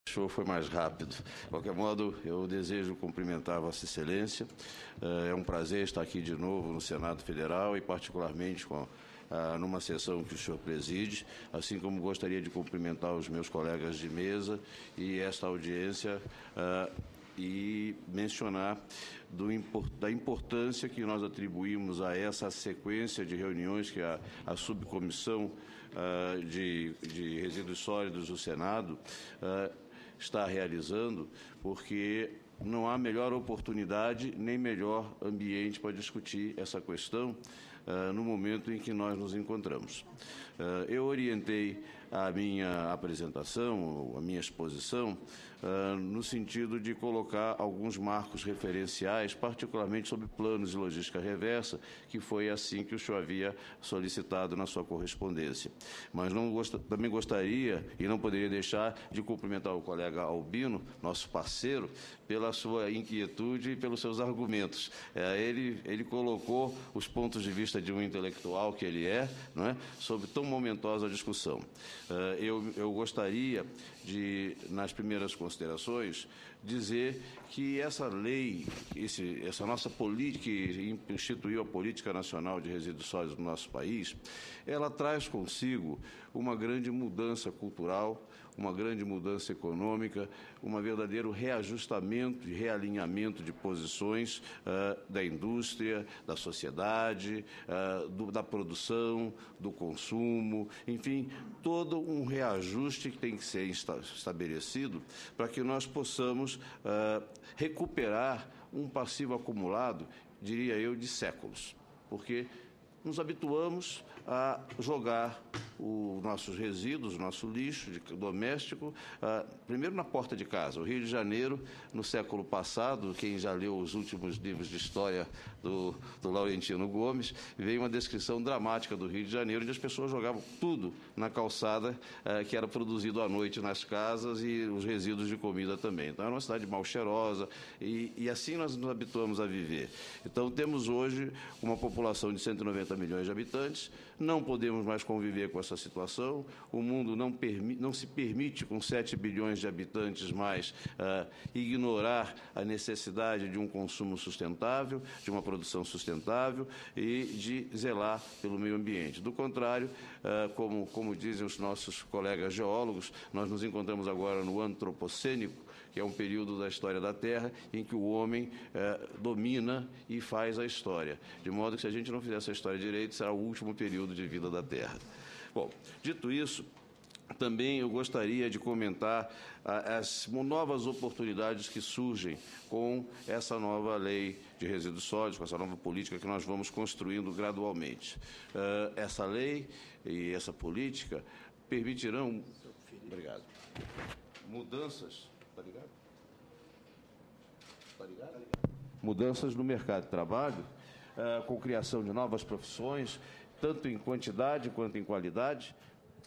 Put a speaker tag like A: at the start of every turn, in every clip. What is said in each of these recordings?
A: O show foi mais rápido. De qualquer modo, eu desejo cumprimentar Vossa Excelência. É um prazer estar aqui de novo no Senado Federal e, particularmente, numa sessão que o senhor preside, assim como gostaria de cumprimentar os meus colegas de mesa e esta audiência e mencionar da importância que nós atribuímos a essa sequência de reuniões que a subcomissão de resíduos sólidos do Senado está realizando, porque não há melhor oportunidade nem melhor ambiente para discutir essa questão no momento em que nós nos encontramos. Eu orientei a minha apresentação, a minha exposição, no sentido de colocar alguns marcos referenciais, particularmente sobre planos de logística reversa, que foi assim que o senhor havia solicitado na sua correspondência. Mas também gostaria, e não poderia deixar, de cumprimentar o colega Albino, nosso parceiro, pela sua inquietude e pelos seus argumentos. Ele colocou os pontos de vista de um intelectual que ele não é, sobre tão momentosa discussão. Eu gostaria de, nas primeiras considerações, dizer que essa lei, essa nossa política, que instituiu a Política Nacional de Resíduos Sólidos no nosso país, ela traz consigo uma grande mudança cultural, uma grande mudança econômica, um verdadeiro reajustamento e realinhamento de posições da indústria, da sociedade, da produção, do consumo, enfim, todo um reajuste que tem que ser estabelecido para que nós possamos recuperar um passivo acumulado, diria eu, de séculos, porque nos habituamos a jogar os nossos resíduos, o nosso lixo doméstico, primeiro na porta de casa. O Rio de Janeiro, no século passado, quem já leu os últimos livros de história do Laurentino Gomes, veio uma descrição dramática do Rio de Janeiro, onde as pessoas jogavam tudo na calçada que era produzido à noite nas casas e os resíduos de comida também. Então, era uma cidade mal cheirosa e assim nós nos habituamos a viver. Então, temos hoje uma população de 190 milhões de habitantes, não podemos mais conviver com essa situação, o mundo não se permite, com 7 bilhões de habitantes mais, ignorar a necessidade de um consumo sustentável, de uma produção sustentável e de zelar pelo meio ambiente. Do contrário, como dizem os nossos colegas geólogos, nós nos encontramos agora no antropocênico, que é um período da história da Terra em que o homem domina e faz a história. De modo que, se a gente não fizer essa história direito, será o último período de vida da Terra. Bom, dito isso, também eu gostaria de comentar as novas oportunidades que surgem com essa nova lei de resíduos sólidos, com essa nova política que nós vamos construindo gradualmente. Essa lei e essa política permitirão... Obrigado. Mudanças... Está ligado? Está ligado? Mudanças no mercado de trabalho, com criação de novas profissões, tanto em quantidade quanto em qualidade.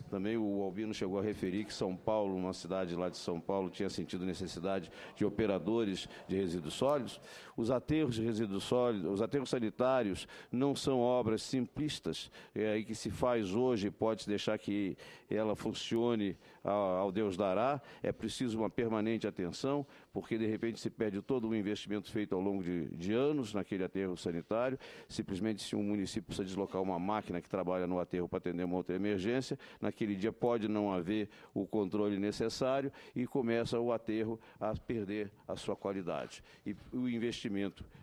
A: Também o Albino chegou a referir que São Paulo, uma cidade lá de São Paulo, tinha sentido necessidade de operadores de resíduos sólidos. Os aterros de resíduos sólidos, os aterros sanitários não são obras simplistas, e que se faz hoje pode deixar que ela funcione ao Deus dará. É preciso uma permanente atenção, porque de repente se perde todo o investimento feito ao longo de anos naquele aterro sanitário. Simplesmente, se um município precisa deslocar uma máquina que trabalha no aterro para atender uma outra emergência, naquele dia pode não haver o controle necessário e começa o aterro a perder a sua qualidade. E o investimento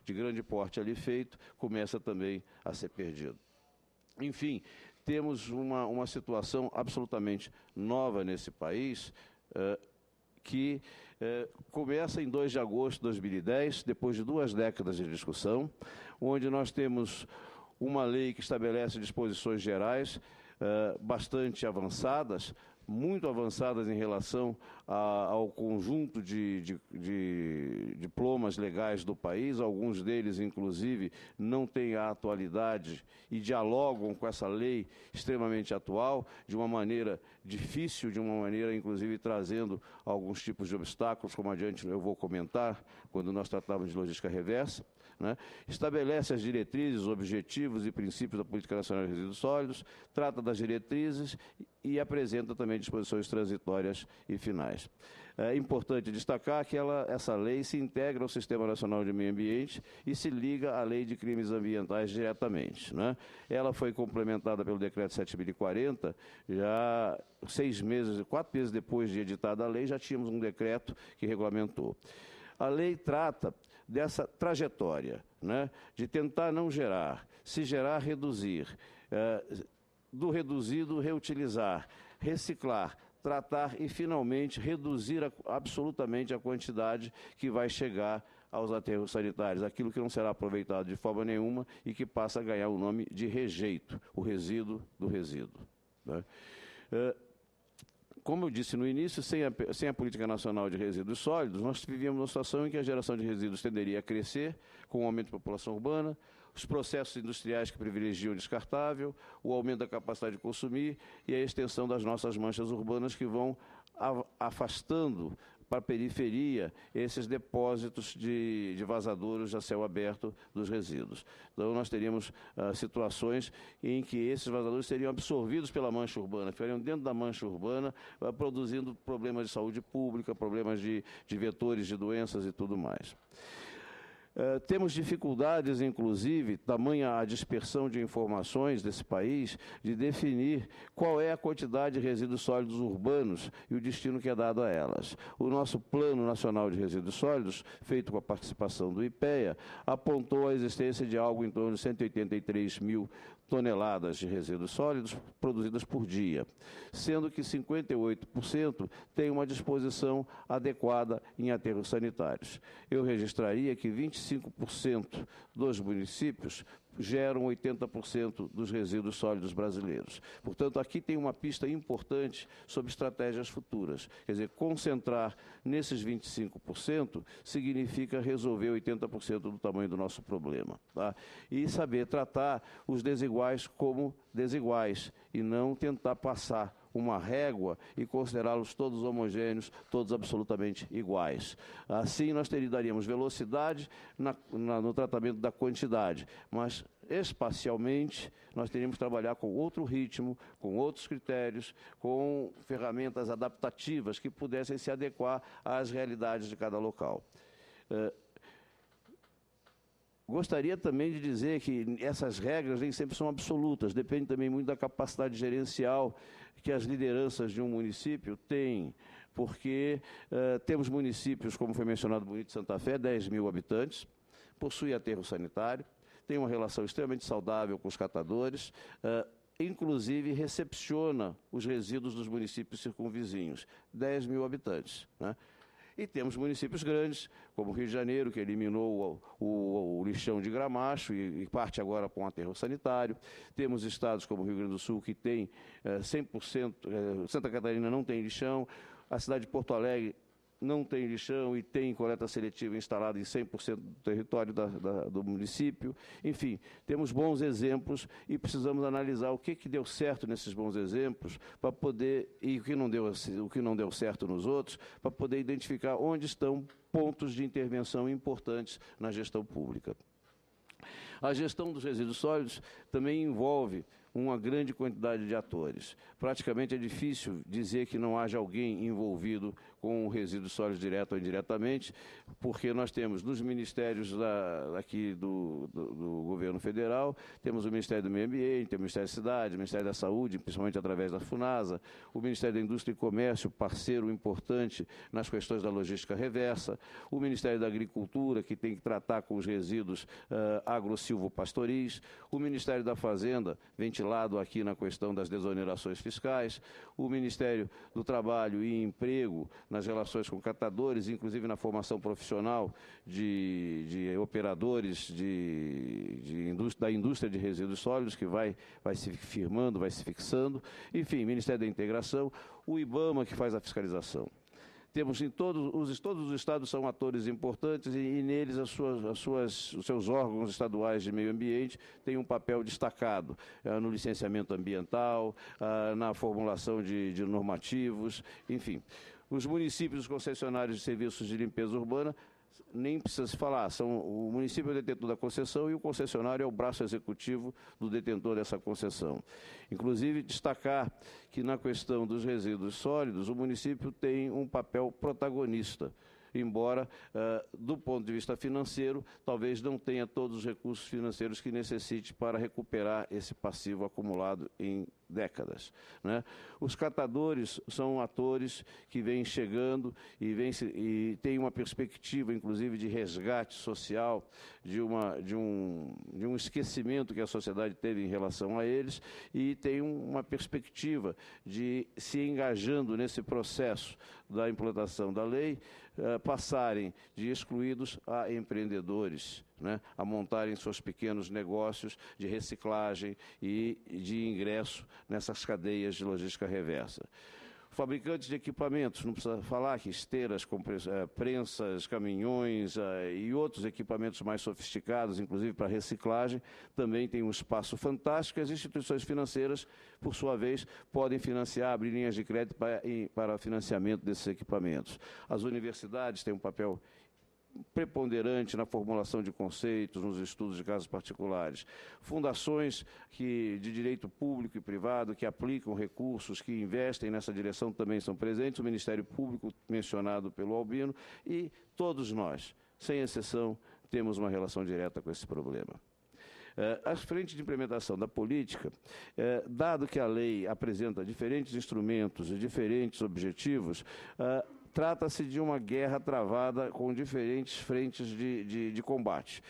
A: de grande porte ali feito começa também a ser perdido. Enfim, temos uma situação absolutamente nova nesse país, que começa em 2 de agosto de 2010, depois de 2 décadas de discussão, onde nós temos uma lei que estabelece disposições gerais bastante avançadas, muito avançadas em relação ao conjunto de diplomas legais do país. Alguns deles, inclusive, não têm a atualidade e dialogam com essa lei extremamente atual, de uma maneira difícil, de uma maneira, inclusive, trazendo alguns tipos de obstáculos, como adiante eu vou comentar, quando nós tratamos de logística reversa, né? Estabelece as diretrizes, objetivos e princípios da Política Nacional de Resíduos Sólidos, trata das diretrizes e apresenta também disposições transitórias e finais. É importante destacar que essa lei se integra ao Sistema Nacional de Meio Ambiente e se liga à Lei de Crimes Ambientais diretamente, né? Ela foi complementada pelo Decreto 7.040, já 4 meses depois de editada a lei, já tínhamos um decreto que regulamentou. A lei trata dessa trajetória, né, de tentar não gerar, se gerar, reduzir, do reduzido, reutilizar, reciclar, tratar e, finalmente, reduzir absolutamente a quantidade que vai chegar aos aterros sanitários, aquilo que não será aproveitado de forma nenhuma e que passa a ganhar o nome de rejeito, o resíduo do resíduo, né? Como eu disse no início, sem a Política Nacional de Resíduos Sólidos, nós vivíamos uma situação em que a geração de resíduos tenderia a crescer com o aumento da população urbana, os processos industriais que privilegiam o descartável, o aumento da capacidade de consumir e a extensão das nossas manchas urbanas que vão afastando para a periferia esses depósitos de vazadouros a céu aberto dos resíduos. Então, nós teríamos situações em que esses vazadouros seriam absorvidos pela mancha urbana, ficariam dentro da mancha urbana, produzindo problemas de saúde pública, problemas de vetores de doenças e tudo mais. Temos dificuldades, inclusive, tamanha a dispersão de informações desse país, de definir qual é a quantidade de resíduos sólidos urbanos e o destino que é dado a elas. O nosso Plano Nacional de Resíduos Sólidos, feito com a participação do IPEA, apontou a existência de algo em torno de 183 mil toneladas de resíduos sólidos produzidas por dia, sendo que 58% tem uma disposição adequada em aterros sanitários. Eu registraria que 25% dos municípios geram 80% dos resíduos sólidos brasileiros. Portanto, aqui tem uma pista importante sobre estratégias futuras. Quer dizer, concentrar nesses 25% significa resolver 80% do tamanho do nosso problema, tá? E saber tratar os desiguais como desiguais e não tentar passar uma régua e considerá-los todos homogêneos, todos absolutamente iguais. Assim, nós daríamos velocidade no tratamento da quantidade, mas espacialmente nós teríamos que trabalhar com outro ritmo, com outros critérios, com ferramentas adaptativas que pudessem se adequar às realidades de cada local. Gostaria também de dizer que essas regras nem sempre são absolutas, depende também muito da capacidade gerencial que as lideranças de um município têm, porque temos municípios, como foi mencionado, Bonito de Santa Fé, 10 mil habitantes, possui aterro sanitário, tem uma relação extremamente saudável com os catadores, inclusive recepciona os resíduos dos municípios circunvizinhos, 10 mil habitantes, né? E temos municípios grandes, como o Rio de Janeiro, que eliminou o lixão de Gramacho e parte agora com o aterro sanitário. Temos estados como o Rio Grande do Sul, que tem 100%, Santa Catarina não tem lixão, a cidade de Porto Alegre não tem lixão e tem coleta seletiva instalada em 100% do território do município. Enfim, temos bons exemplos e precisamos analisar o que deu certo nesses bons exemplos para poder, e o que não deu certo nos outros, para poder identificar onde estão pontos de intervenção importantes na gestão pública. A gestão dos resíduos sólidos também envolve uma grande quantidade de atores. Praticamente é difícil dizer que não haja alguém envolvido com o resíduo sólido direto ou indiretamente, porque nós temos nos ministérios aqui do governo federal, temos o Ministério do Meio Ambiente, o Ministério da Cidade, o Ministério da Saúde, principalmente através da FUNASA, o Ministério da Indústria e Comércio, parceiro importante nas questões da logística reversa, o Ministério da Agricultura, que tem que tratar com os resíduos agro-silvopastoris, o Ministério da Fazenda, ventilado aqui na questão das desonerações fiscais, o Ministério do Trabalho e Emprego nas relações com catadores, inclusive na formação profissional de operadores da indústria de resíduos sólidos, que vai se firmando, vai se fixando, enfim, Ministério da Integração, o IBAMA, que faz a fiscalização. Temos todos os estados são atores importantes e neles os seus órgãos estaduais de meio ambiente têm um papel destacado no licenciamento ambiental, na formulação de normativos, enfim. Os municípios, os concessionários de serviços de limpeza urbana nem precisa se falar, o município é o detentor da concessão e o concessionário é o braço executivo do detentor dessa concessão. Inclusive, destacar que na questão dos resíduos sólidos, o município tem um papel protagonista, embora, do ponto de vista financeiro, talvez não tenha todos os recursos financeiros que necessite para recuperar esse passivo acumulado em décadas, né? Os catadores são atores que vêm chegando e têm uma perspectiva, inclusive, de resgate social, de um esquecimento que a sociedade teve em relação a eles, e tem uma perspectiva de, se engajando nesse processo da implantação da lei, passarem de excluídos a empreendedores, né, a montarem seus pequenos negócios de reciclagem e de ingresso nessas cadeias de logística reversa. Fabricantes de equipamentos, não precisa falar que esteiras, prensas, caminhões e outros equipamentos mais sofisticados, inclusive para reciclagem, também tem um espaço fantástico. As instituições financeiras, por sua vez, podem financiar, abrir linhas de crédito para financiamento desses equipamentos. As universidades têm um papel preponderante na formulação de conceitos, nos estudos de casos particulares. Fundações de direito público e privado que aplicam recursos, que investem nessa direção também são presentes, o Ministério Público, mencionado pelo Albino, e todos nós, sem exceção, temos uma relação direta com esse problema. As frentes de implementação da política, dado que a lei apresenta diferentes instrumentos e diferentes objetivos, trata-se de uma guerra travada com diferentes frentes de combate.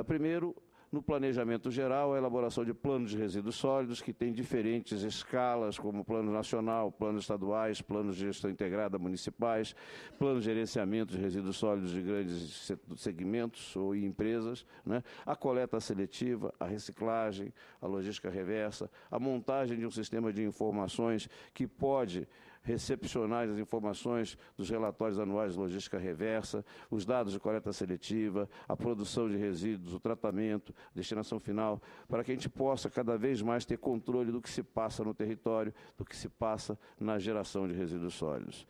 A: Primeiro, no planejamento geral, a elaboração de planos de resíduos sólidos, que tem diferentes escalas, como plano nacional, planos estaduais, planos de gestão integrada municipais, planos de gerenciamento de resíduos sólidos de grandes segmentos ou empresas, né? A coleta seletiva, a reciclagem, a logística reversa, a montagem de um sistema de informações que pode recepcionar as informações dos relatórios anuais de logística reversa, os dados de coleta seletiva, a produção de resíduos, o tratamento, destinação final, para que a gente possa cada vez mais ter controle do que se passa no território, do que se passa na geração de resíduos sólidos.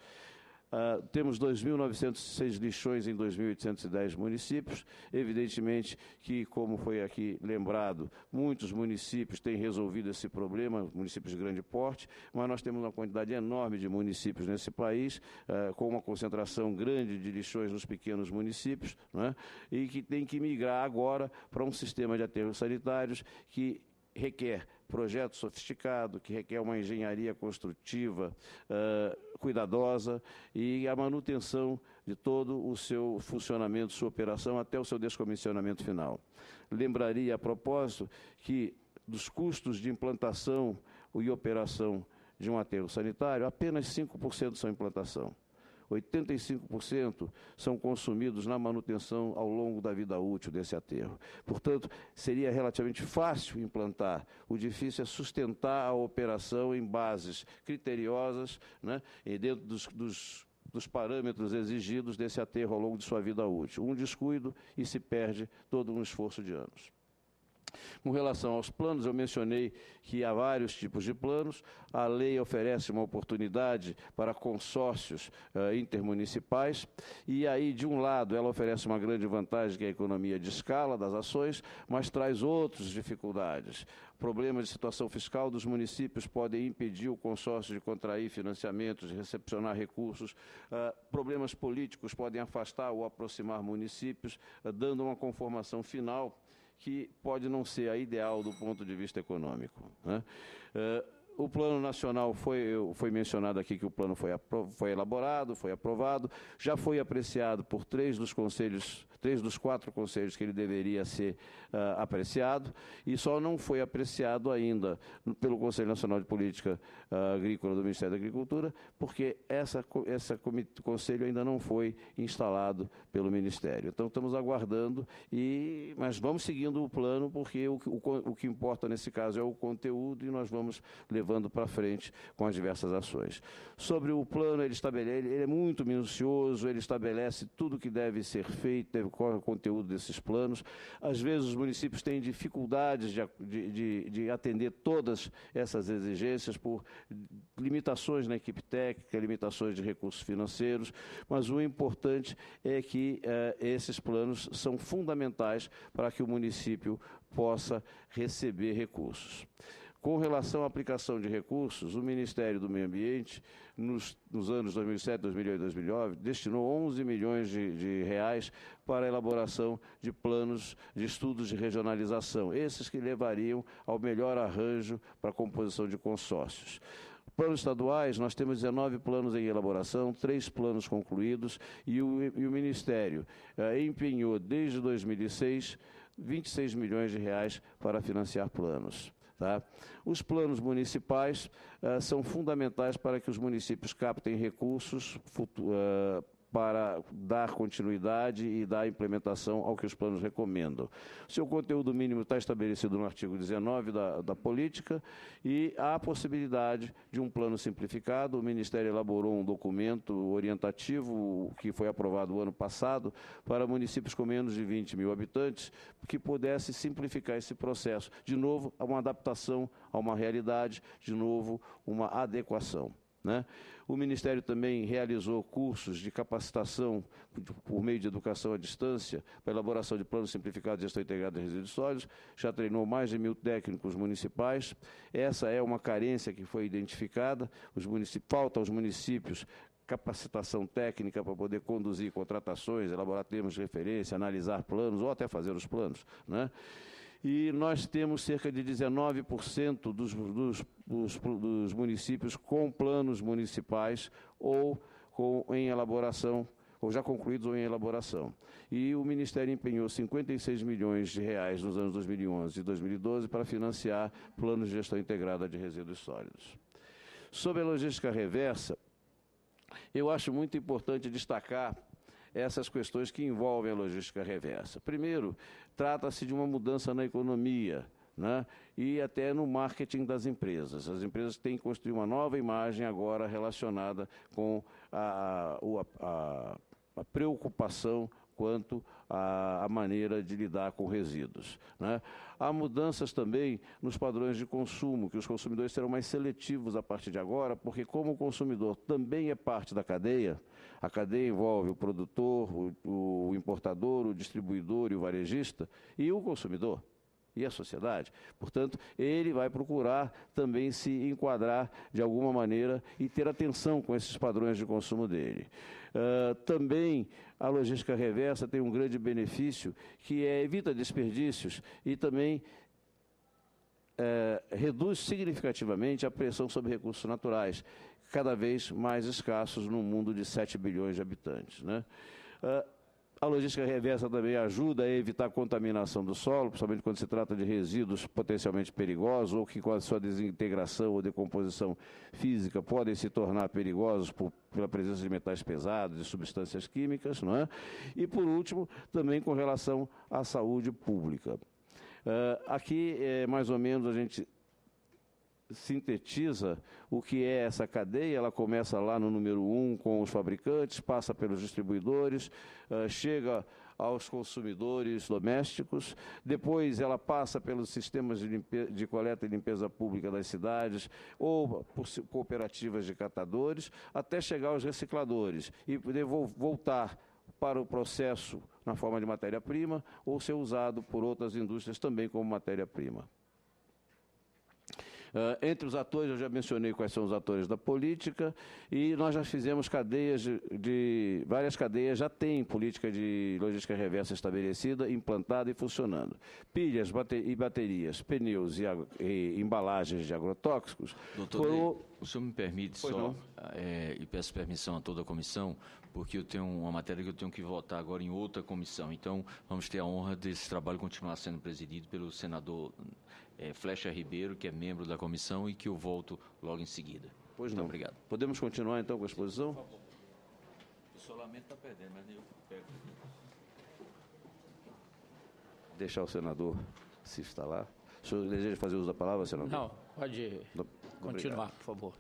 A: Temos 2.906 lixões em 2.810 municípios. Evidentemente que, como foi aqui lembrado, muitos municípios têm resolvido esse problema, municípios de grande porte, mas nós temos uma quantidade enorme de municípios nesse país, com uma concentração grande de lixões nos pequenos municípios, né, e que tem que migrar agora para um sistema de aterros sanitários que requer projeto sofisticado, que requer uma engenharia construtiva cuidadosa e a manutenção de todo o seu funcionamento, sua operação, até o seu descomissionamento final. Lembraria, a propósito, que dos custos de implantação e operação de um aterro sanitário, apenas 5% são implantação. 85% são consumidos na manutenção ao longo da vida útil desse aterro. Portanto, seria relativamente fácil implantar. O difícil é sustentar a operação em bases criteriosas, né, e dentro dos parâmetros exigidos desse aterro ao longo de sua vida útil. Um descuido e se perde todo um esforço de anos. Com relação aos planos, eu mencionei que há vários tipos de planos. A lei oferece uma oportunidade para consórcios intermunicipais e aí, de um lado, ela oferece uma grande vantagem, que é a economia de escala das ações, mas traz outras dificuldades. Problemas de situação fiscal dos municípios podem impedir o consórcio de contrair financiamentos, de recepcionar recursos. Problemas políticos podem afastar ou aproximar municípios, dando uma conformação final que pode não ser a ideal do ponto de vista econômico, né? O Plano Nacional foi mencionado aqui que o plano foi elaborado, foi aprovado, já foi apreciado por 3 dos 4 conselhos que ele deveria ser apreciado, e só não foi apreciado ainda pelo Conselho Nacional de Política Agrícola do Ministério da Agricultura, porque esse conselho ainda não foi instalado pelo Ministério. Então, estamos aguardando, mas vamos seguindo o plano, porque o que importa nesse caso é o conteúdo, e nós vamos levar levando para frente com as diversas ações. Sobre o plano, ele é muito minucioso, ele estabelece tudo o que deve ser feito, qual é o conteúdo desses planos. Às vezes os municípios têm dificuldades de atender todas essas exigências por limitações na equipe técnica, limitações de recursos financeiros, mas o importante é que esses planos são fundamentais para que o município possa receber recursos. Com relação à aplicação de recursos, o Ministério do Meio Ambiente, nos anos 2007, 2008 e 2009, destinou 11 milhões de reais para a elaboração de planos de estudos de regionalização, esses que levariam ao melhor arranjo para a composição de consórcios. Planos estaduais, nós temos 19 planos em elaboração, 3 planos concluídos, e o Ministério empenhou, desde 2006, 26 milhões de reais para financiar planos. Tá? Os planos municipais são fundamentais para que os municípios captem recursos para dar continuidade e dar implementação ao que os planos recomendam. Seu conteúdo mínimo está estabelecido no artigo 19 da política e há a possibilidade de um plano simplificado. O Ministério elaborou um documento orientativo que foi aprovado o ano passado para municípios com menos de 20 mil habitantes, que pudesse simplificar esse processo. De novo, uma adaptação a uma realidade, de novo, uma adequação. Né? O Ministério também realizou cursos de capacitação por meio de educação à distância para elaboração de planos simplificados de gestão integrada de resíduos sólidos, já treinou mais de 1.000 técnicos municipais. Essa é uma carência que foi identificada, falta aos municípios capacitação técnica para poder conduzir contratações, elaborar termos de referência, analisar planos ou até fazer os planos, né? E nós temos cerca de 19% dos municípios com planos municipais ou em elaboração, ou já concluídos ou em elaboração. E o Ministério empenhou 56 milhões de reais nos anos 2011 e 2012 para financiar planos de gestão integrada de resíduos sólidos. Sobre a logística reversa, eu acho muito importante destacar essas questões que envolvem a logística reversa. Primeiro, trata-se de uma mudança na economia, né, e até no marketing das empresas. As empresas têm que construir uma nova imagem agora relacionada com a preocupação quanto à maneira de lidar com resíduos, né? Há mudanças também nos padrões de consumo, que os consumidores serão mais seletivos a partir de agora, porque como o consumidor também é parte da cadeia, a cadeia envolve o produtor, o importador, o distribuidor e o varejista, e o consumidor. E a sociedade. Portanto, ele vai procurar também se enquadrar de alguma maneira e ter atenção com esses padrões de consumo dele. Também a logística reversa tem um grande benefício, que evita desperdícios e também reduz significativamente a pressão sobre recursos naturais, cada vez mais escassos num mundo de 7 bilhões de habitantes, né? A logística reversa também ajuda a evitar a contaminação do solo, principalmente quando se trata de resíduos potencialmente perigosos ou que, com a sua desintegração ou decomposição física, podem se tornar perigosos pela presença de metais pesados e substâncias químicas, não é? E, por último, também com relação à saúde pública. Aqui, mais ou menos, a gente sintetiza o que é essa cadeia. Ela começa lá no número 1 com os fabricantes, passa pelos distribuidores, chega aos consumidores domésticos, depois ela passa pelos sistemas de coleta e limpeza pública das cidades ou por cooperativas de catadores, até chegar aos recicladores e poder voltar para o processo na forma de matéria-prima ou ser usado por outras indústrias também como matéria-prima. Entre os atores, eu já mencionei quais são os atores da política, e nós já fizemos cadeias várias cadeias já têm política de logística reversa estabelecida, implantada e funcionando. Pilhas e baterias, pneus e embalagens de agrotóxicos.
B: Doutor Ney, o senhor me permite só, e peço permissão a toda a comissão, porque eu tenho uma matéria que eu tenho que votar agora em outra comissão. Então, vamos ter a honra desse trabalho continuar sendo presidido pelo senador Flecha Ribeiro, que é membro da comissão e que eu volto logo em seguida.
A: Pois não.
B: Muito obrigado.
A: Podemos continuar, então, com a exposição?
B: Por favor. O isolamento está perdendo, mas eu pego.
A: Deixar o senador se instalar. O senhor deseja fazer uso da palavra, senador?
C: Não, pode ir. Continuar, por favor.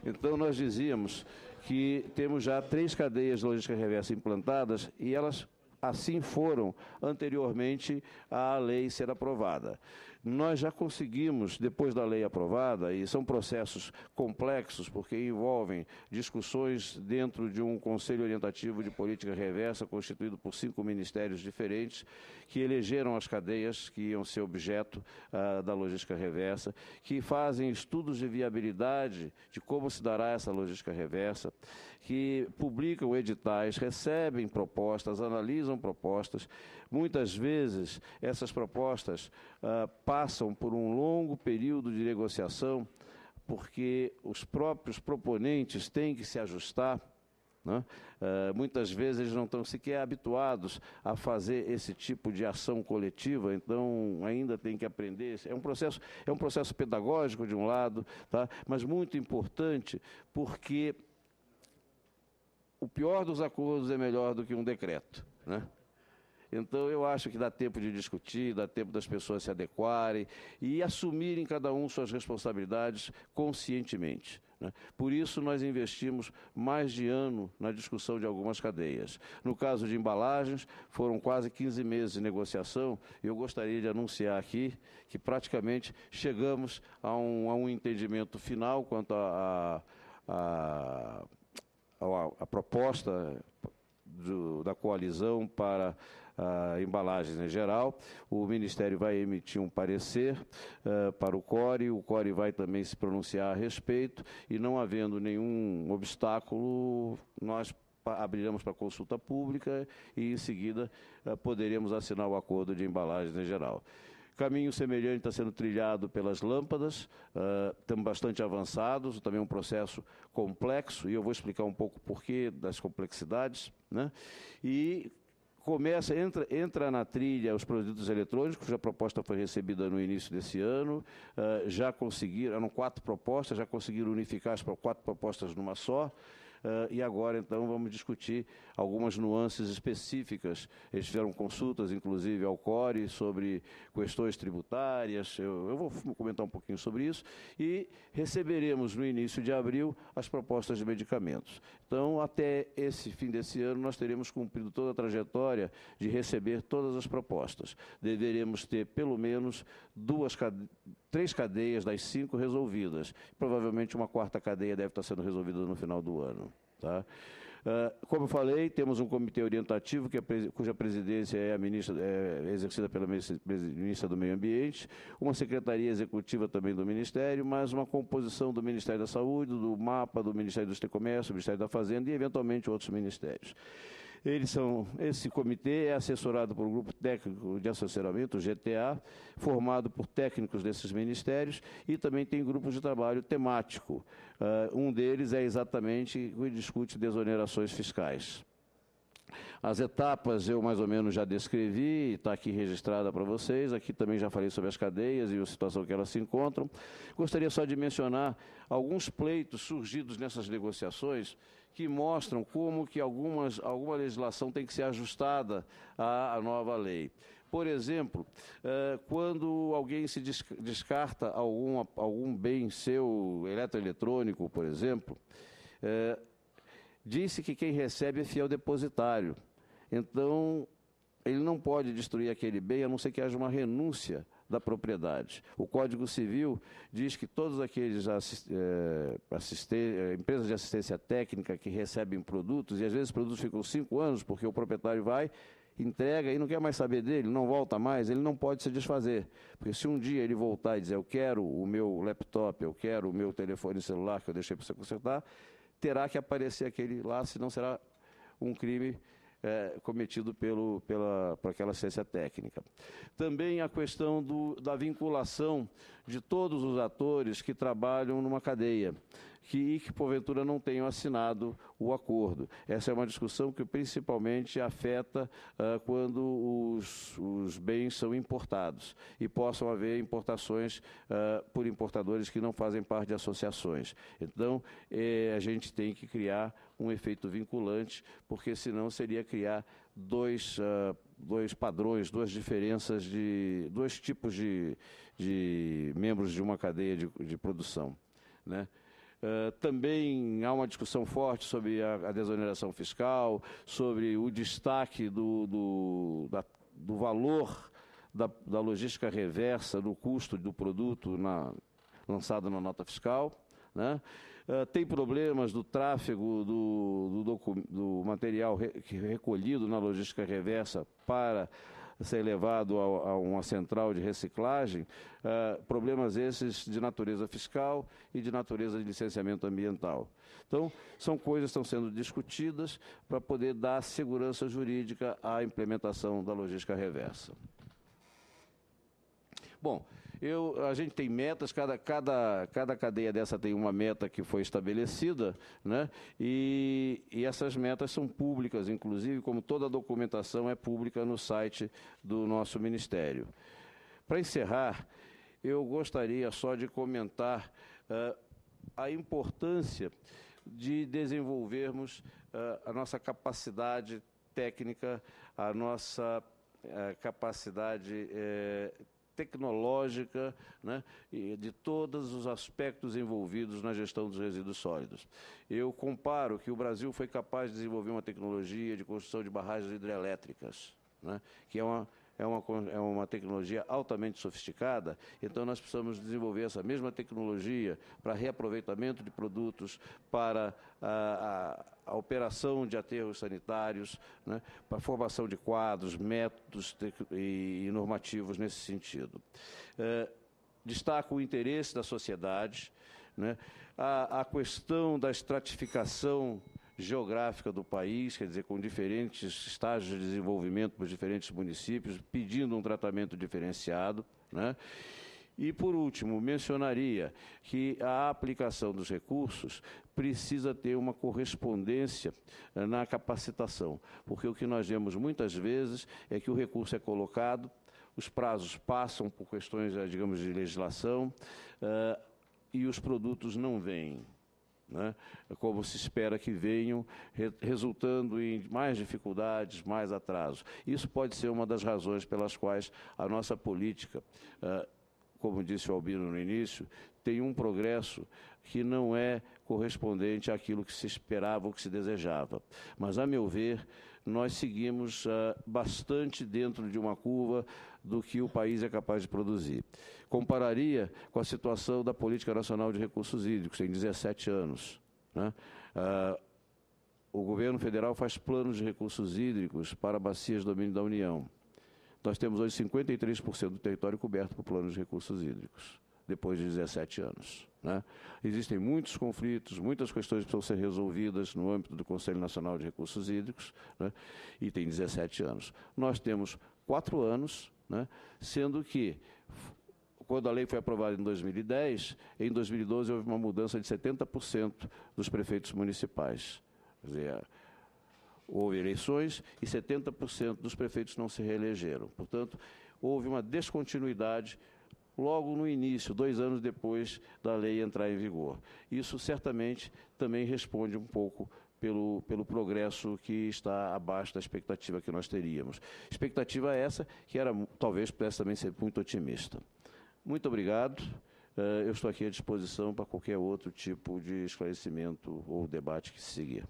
A: Então, nós dizíamos que temos já 3 cadeias de logística reversa implantadas e elas assim foram anteriormente à lei ser aprovada. Nós já conseguimos, depois da lei aprovada, e são processos complexos, porque envolvem discussões dentro de um Conselho Orientativo de Política Reversa, constituído por 5 ministérios diferentes, que elegeram as cadeias que iam ser objeto da logística reversa, que fazem estudos de viabilidade de como se dará essa logística reversa, que publicam editais, recebem propostas, analisam propostas. Muitas vezes, essas propostas passam por um longo período de negociação, porque os próprios proponentes têm que se ajustar, né? Muitas vezes eles não estão sequer habituados a fazer esse tipo de ação coletiva, então ainda tem que aprender. É um processo pedagógico de um lado, tá? Mas muito importante, porque o pior dos acordos é melhor do que um decreto, né? Então, eu acho que dá tempo de discutir, dá tempo das pessoas se adequarem e assumirem cada um suas responsabilidades conscientemente, né? Por isso, nós investimos mais de ano na discussão de algumas cadeias. No caso de embalagens, foram quase 15 meses de negociação e eu gostaria de anunciar aqui que praticamente chegamos a um entendimento final quanto à proposta da coalizão para embalagens em geral. O Ministério vai emitir um parecer para o CORE vai também se pronunciar a respeito, e não havendo nenhum obstáculo, nós abriremos para consulta pública e, em seguida, poderemos assinar o acordo de embalagens em geral. Caminho semelhante está sendo trilhado pelas lâmpadas, estamos bastante avançados, também um processo complexo, e eu vou explicar um pouco o porquê das complexidades, né? E entra na trilha os produtos eletrônicos, a proposta foi recebida no início desse ano, já conseguiram, eram 4 propostas, já conseguiram unificar as 4 propostas numa só, e agora, então, vamos discutir algumas nuances específicas. Eles fizeram consultas, inclusive, ao CORE sobre questões tributárias. Eu vou comentar um pouquinho sobre isso. E receberemos, no início de abril, as propostas de medicamentos. Então, até esse fim desse ano, nós teremos cumprido toda a trajetória de receber todas as propostas. Deveremos ter, pelo menos, 3 cadeias das 5 resolvidas. Provavelmente uma 4ª cadeia deve estar sendo resolvida no final do ano. Tá? Como eu falei, temos um comitê orientativo cuja presidência é exercida pela ministra do Meio Ambiente, uma secretaria executiva também do Ministério, mas uma composição do Ministério da Saúde, do MAPA, do Ministério da Indústria e Comércio, do Ministério da Fazenda e, eventualmente, outros ministérios. Esse comitê é assessorado por um grupo técnico de assessoramento, o GTA, formado por técnicos desses ministérios, e também tem grupos de trabalho temático. Um deles é exatamente o que discute desonerações fiscais. As etapas eu mais ou menos já descrevi, está aqui registrada para vocês. Aqui também já falei sobre as cadeias e a situação que elas se encontram. Gostaria só de mencionar alguns pleitos surgidos nessas negociações que mostram como que alguma legislação tem que ser ajustada à nova lei. Por exemplo, quando alguém se descarta algum bem seu eletroeletrônico, por exemplo, disse que quem recebe é fiel depositário. Então, ele não pode destruir aquele bem, a não ser que haja uma renúncia da propriedade. O Código Civil diz que todos aqueles empresas de assistência técnica que recebem produtos, e às vezes os produtos ficam 5 anos, porque o proprietário vai, entrega e não quer mais saber dele, não volta mais, ele não pode se desfazer. Porque se um dia ele voltar e dizer, eu quero o meu laptop, eu quero o meu telefone celular que eu deixei para você consertar, terá que aparecer aquele lá, senão será um crime cometido por aquela assistência técnica. Também a questão da vinculação de todos os atores que trabalham numa cadeia, que porventura não tenham assinado o acordo. Essa é uma discussão que principalmente afeta quando os bens são importados e possam haver importações por importadores que não fazem parte de associações. Então, a gente tem que criar um efeito vinculante, porque senão seria criar dois padrões, duas diferenças de dois tipos de membros de uma cadeia de produção. né? Também há uma discussão forte sobre a desoneração fiscal, sobre o destaque do valor da logística reversa no custo do produto lançado na nota fiscal, né? Tem problemas do tráfego do material recolhido na logística reversa para ser levado a uma central de reciclagem, problemas esses de natureza fiscal e de natureza de licenciamento ambiental. Então, são coisas que estão sendo discutidas para poder dar segurança jurídica à implementação da logística reversa. Bom, a gente tem metas, cada cadeia dessa tem uma meta que foi estabelecida, né? E essas metas são públicas, inclusive, como toda a documentação é pública no site do nosso Ministério. Para encerrar, eu gostaria só de comentar a importância de desenvolvermos a nossa capacidade técnica, a nossa capacidade tecnológica, né, e de todos os aspectos envolvidos na gestão dos resíduos sólidos. Eu comparo que o Brasil foi capaz de desenvolver uma tecnologia de construção de barragens hidrelétricas, né, que é uma tecnologia altamente sofisticada, então nós precisamos desenvolver essa mesma tecnologia para reaproveitamento de produtos, para a operação de aterros sanitários, né, para a formação de quadros, métodos e normativos nesse sentido. Destaco o interesse da sociedade, né, a questão da estratificação geográfica do país, quer dizer, com diferentes estágios de desenvolvimento para os diferentes municípios, pedindo um tratamento diferenciado, né? E, por último, mencionaria que a aplicação dos recursos precisa ter uma correspondência na capacitação, porque o que nós vemos muitas vezes é que o recurso é colocado, os prazos passam por questões, digamos, de legislação, e os produtos não vêm, né, como se espera que venham, resultando em mais dificuldades, mais atrasos. Isso pode ser uma das razões pelas quais a nossa política, como disse o Albino no início, tem um progresso que não é correspondente àquilo que se esperava ou que se desejava. Mas, a meu ver, nós seguimos bastante dentro de uma curva do que o país é capaz de produzir. Compararia com a situação da Política Nacional de Recursos Hídricos, em 17 anos. Né? O governo federal faz planos de recursos hídricos para bacias de domínio da União. Nós temos hoje 53% do território coberto por planos de recursos hídricos, depois de 17 anos. Né? Existem muitos conflitos, muitas questões que precisam ser resolvidas no âmbito do Conselho Nacional de Recursos Hídricos, né? E tem 17 anos. Nós temos 4 anos, né? Sendo que, quando a lei foi aprovada em 2010, em 2012 houve uma mudança de 70% dos prefeitos municipais. Quer dizer, houve eleições e 70% dos prefeitos não se reelegeram. Portanto, houve uma descontinuidade logo no início, 2 anos depois da lei entrar em vigor. Isso certamente também responde um pouco pelo progresso que está abaixo da expectativa que nós teríamos. Expectativa essa que talvez pudesse também ser muito otimista. Muito obrigado. Eu estou aqui à disposição para qualquer outro tipo de esclarecimento ou debate que se seguir.